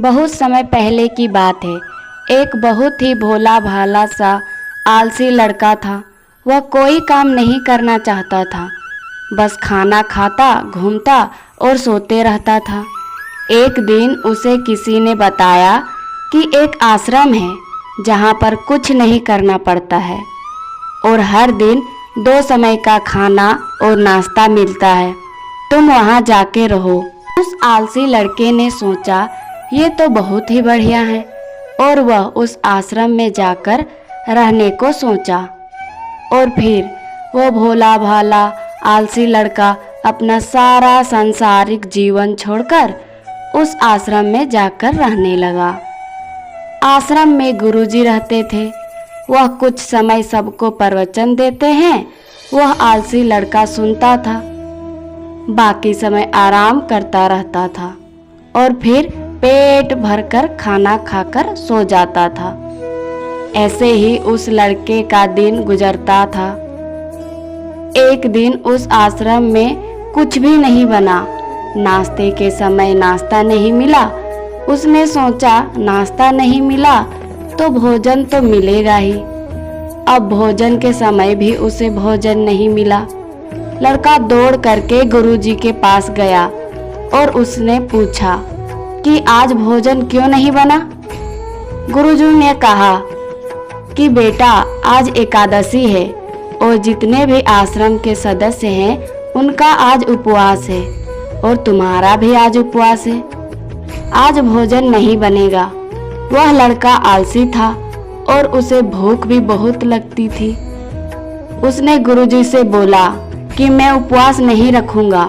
बहुत समय पहले की बात है। एक बहुत ही भोला भाला सा आलसी लड़का था। वह कोई काम नहीं करना चाहता था, बस खाना खाता, घूमता और सोते रहता था। एक दिन उसे किसी ने बताया कि एक आश्रम है जहाँ पर कुछ नहीं करना पड़ता है और हर दिन 2 समय का खाना और नाश्ता मिलता है। तुम वहाँ जाके रहो। उस आलसी लड़के ने सोचा, ये तो बहुत ही बढ़िया है, और वह उस आश्रम में जाकर रहने को सोचा। और फिर वो भोला भाला आलसी लड़का अपना सारा सांसारिक जीवन छोड़कर उस आश्रम में जाकर रहने लगा। आश्रम में गुरुजी रहते थे। वह कुछ समय सबको प्रवचन देते हैं। वह आलसी लड़का सुनता था, बाकी समय आराम करता रहता था और फिर पेट भरकर खाना खाकर सो जाता था। ऐसे ही उस लड़के का दिन गुजरता था। एक दिन उस आश्रम में कुछ भी नहीं बना। नाश्ते के समय नाश्ता नहीं मिला। उसने सोचा, नाश्ता नहीं मिला तो भोजन तो मिलेगा ही। अब भोजन के समय भी उसे भोजन नहीं मिला। लड़का दौड़ करके गुरुजी के पास गया और उसने पूछा कि आज भोजन क्यों नहीं बना। गुरुजी ने कहा कि बेटा, आज एकादशी है और जितने भी आश्रम के सदस्य हैं उनका आज उपवास है और तुम्हारा भी आज उपवास है। आज भोजन नहीं बनेगा। वह लड़का आलसी था और उसे भूख भी बहुत लगती थी। उसने गुरुजी से बोला कि मैं उपवास नहीं रखूंगा,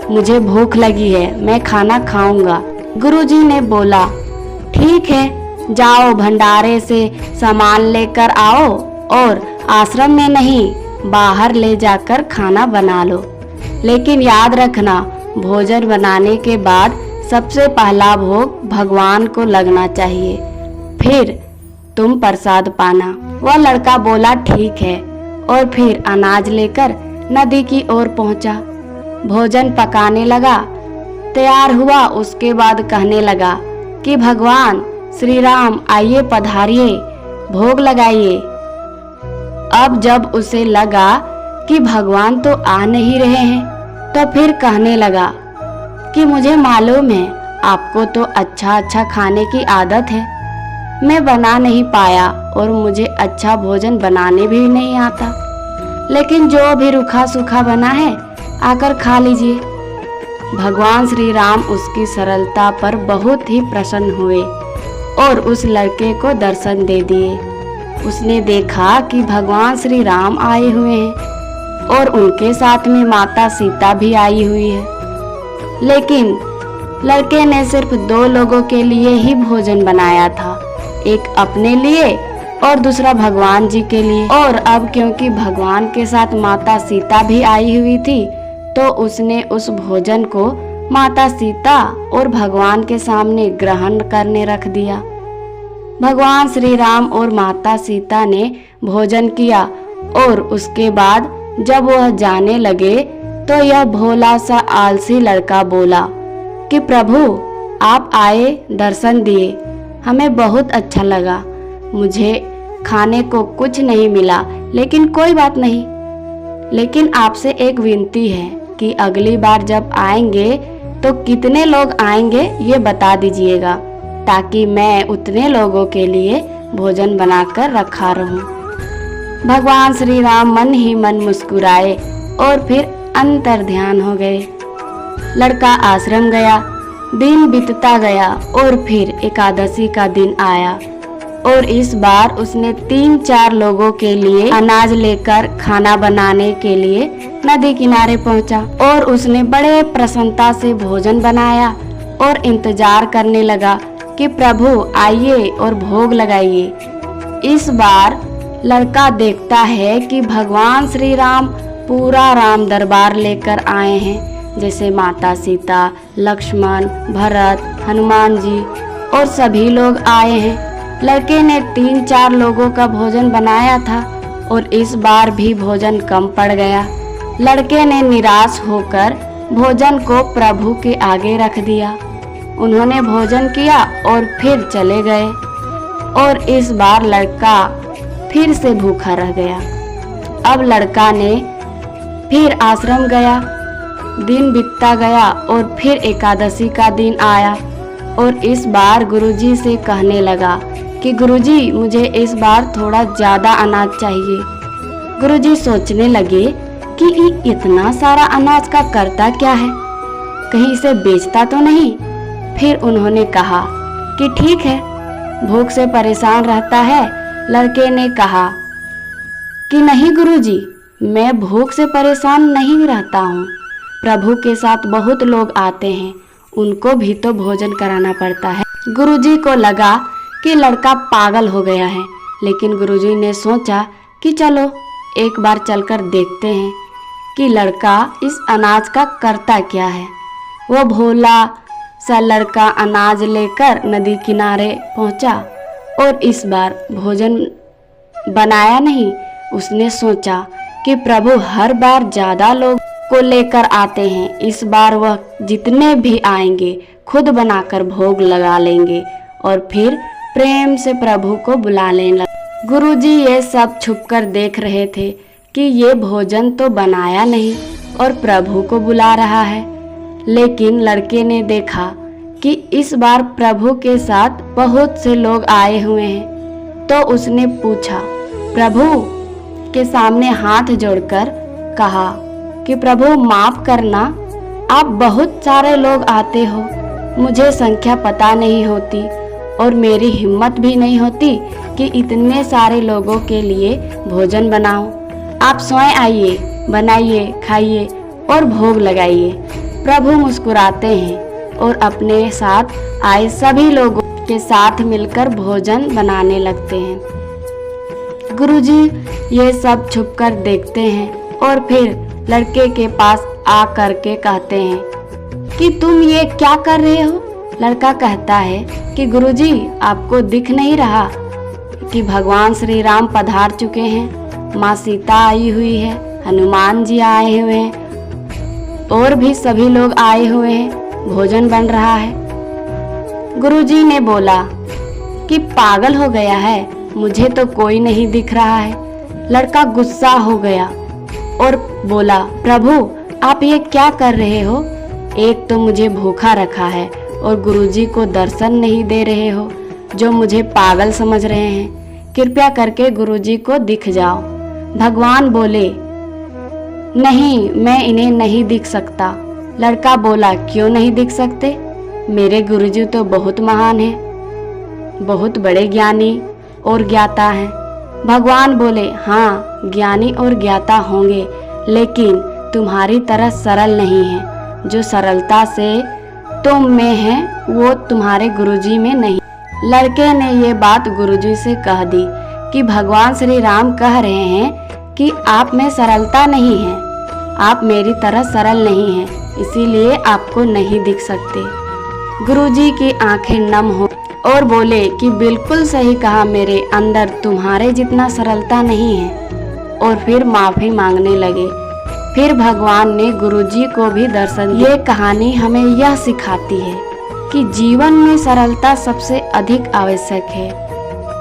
मुझे भूख लगी है, मैं खाना खाऊंगा। गुरुजी ने बोला, ठीक है, जाओ भंडारे से सामान लेकर आओ और आश्रम में नहीं, बाहर ले जाकर खाना बना लो। लेकिन याद रखना, भोजन बनाने के बाद सबसे पहला भोग भगवान को लगना चाहिए, फिर तुम प्रसाद पाना। वह लड़का बोला, ठीक है, और फिर अनाज लेकर नदी की ओर पहुंचा। भोजन पकाने लगा। तैयार हुआ, उसके बाद कहने लगा कि भगवान श्री राम आइए, पधारिए, भोग लगाइए। अब जब उसे लगा कि भगवान तो आ नहीं रहे हैं, तो फिर कहने लगा कि मुझे मालूम है आपको तो अच्छा अच्छा खाने की आदत है, मैं बना नहीं पाया और मुझे अच्छा भोजन बनाने भी नहीं आता, लेकिन जो भी रूखा सूखा बना है आकर खा लीजिए। भगवान श्री राम उसकी सरलता पर बहुत ही प्रसन्न हुए और उस लड़के को दर्शन दे दिए। उसने देखा कि भगवान श्री राम आए हुए हैं और उनके साथ में माता सीता भी आई हुई है। लेकिन लड़के ने सिर्फ 2 लोगों के लिए ही भोजन बनाया था, एक अपने लिए और दूसरा भगवान जी के लिए। और अब क्योंकि भगवान के साथ माता सीता भी आई हुई थी, तो उसने उस भोजन को माता सीता और भगवान के सामने ग्रहण करने रख दिया। भगवान श्री राम और माता सीता ने भोजन किया और उसके बाद जब वह जाने लगे तो यह भोला सा आलसी लड़का बोला कि प्रभु, आप आए, दर्शन दिए, हमें बहुत अच्छा लगा। मुझे खाने को कुछ नहीं मिला, लेकिन कोई बात नहीं। लेकिन आपसे एक विनती है कि अगली बार जब आएंगे तो कितने लोग आएंगे ये बता दीजिएगा, ताकि मैं उतने लोगों के लिए भोजन बनाकर रखा रहूं। भगवान श्री राम मन ही मन मुस्कुराए और फिर अंतर ध्यान हो गए। लड़का आश्रम गया। दिन बीतता गया और फिर एकादशी का दिन आया और इस बार उसने 3-4 लोगों के लिए अनाज लेकर खाना बनाने के लिए नदी किनारे पहुंचा और उसने बड़े प्रसन्नता से भोजन बनाया और इंतजार करने लगा कि प्रभु आइए और भोग लगाइए। इस बार लड़का देखता है कि भगवान श्री राम पूरा राम दरबार लेकर आए हैं, जैसे माता सीता, लक्ष्मण, भरत, हनुमान जी और सभी लोग आए हैं। लड़के ने 3-4 लोगों का भोजन बनाया था और इस बार भी भोजन कम पड़ गया। लड़के ने निराश होकर भोजन को प्रभु के आगे रख दिया। उन्होंने भोजन किया और फिर चले गए। और इस बार लड़का फिर से भूखा रह गया। अब लड़का ने फिर आश्रम गया। दिन बीतता गया और फिर एकादशी का दिन आया और इस बार गुरुजी से कहने लगा कि गुरुजी, मुझे इस बार थोड़ा ज़्यादा अनाज चाहिए। गुरुजी सोचने लगे कि इतना सारा अनाज का करता क्या है, कहीं इसे बेचता तो नहीं। फिर उन्होंने कहा कि ठीक है, भूख से परेशान रहता है। लड़के ने कहा कि नहीं गुरुजी, मैं भूख से परेशान नहीं रहता हूँ। प्रभु के साथ बहुत लोग आते हैं, उनको भी तो भोजन कराना पड़ता है। गुरुजी को लगा कि लड़का पागल हो गया है, लेकिन गुरुजी ने सोचा कि चलो एक बार चलकर देखते हैं कि लड़का इस अनाज का करता क्या है। वो भोला सा लड़का अनाज लेकर नदी किनारे पहुंचा और इस बार भोजन बनाया नहीं। उसने सोचा कि प्रभु हर बार ज़्यादा लोग को लेकर आते हैं, इस बार वह जितने भी आएंगे खुद बनाकर भोग लगा लेंगे और फिर प्रेम से प्रभु को बुला लेने लगे। गुरुजी ये सब छुपकर देख रहे थे कि ये भोजन तो बनाया नहीं और प्रभु को बुला रहा है। लेकिन लड़के ने देखा कि इस बार प्रभु के साथ बहुत से लोग आए हुए हैं, तो उसने पूछा, प्रभु के सामने हाथ जोड़कर कहा कि प्रभु माफ करना, आप बहुत सारे लोग आते हो, मुझे संख्या पता नहीं होती और मेरी हिम्मत भी नहीं होती कि इतने सारे लोगों के लिए भोजन बनाऊं। आप स्वयं आइए, बनाइए, खाइए और भोग लगाइए। प्रभु मुस्कुराते हैं और अपने साथ आए सभी लोगों के साथ मिलकर भोजन बनाने लगते हैं। गुरुजी ये सब छुपकर देखते हैं और फिर लड़के के पास आ करके कहते हैं कि तुम ये क्या कर रहे हो। लड़का कहता है कि गुरुजी, आपको दिख नहीं रहा कि भगवान श्री राम पधार चुके हैं, माँ सीता आई हुई है, हनुमान जी आए हुए हैं और भी सभी लोग आए हुए हैं, भोजन बन रहा है। गुरुजी ने बोला कि पागल हो गया है, मुझे तो कोई नहीं दिख रहा है। लड़का गुस्सा हो गया और बोला, प्रभु आप ये क्या कर रहे हो? एक तो मुझे भूखा रखा है और गुरुजी को दर्शन नहीं दे रहे हो, जो मुझे पागल समझ रहे हैं। कृपया करके गुरुजी को दिख जाओ। भगवान बोले, नहीं, मैं इन्हें नहीं दिख सकता। लड़का बोला, क्यों नहीं दिख सकते? मेरे गुरुजी तो बहुत महान हैं, बहुत बड़े ज्ञानी और ज्ञाता हैं। भगवान बोले, हाँ, ज्ञानी और ज्ञाता होंगे, लेकिन तुम्हारी तरह सरल नहीं है। जो सरलता से तुम में है वो तुम्हारे गुरुजी में नहीं। लड़के ने ये बात गुरुजी से कह दी कि भगवान श्री राम कह रहे हैं कि आप में सरलता नहीं है, आप मेरी तरह सरल नहीं हैं, इसीलिए आपको नहीं दिख सकते। गुरुजी की आंखें नम हो और बोले कि बिल्कुल सही कहा, मेरे अंदर तुम्हारे जितना सरलता नहीं है। और फिर माफ़ी मांगने लगे। फिर भगवान ने गुरुजी को भी दर्शन। ये कहानी हमें यह सिखाती है कि जीवन में सरलता सबसे अधिक आवश्यक है।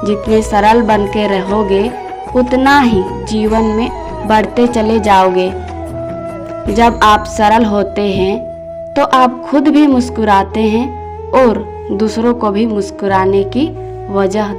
जितने सरल बन के रहोगे उतना ही जीवन में बढ़ते चले जाओगे। जब आप सरल होते हैं तो आप खुद भी मुस्कुराते हैं और दूसरों को भी मुस्कुराने की वजह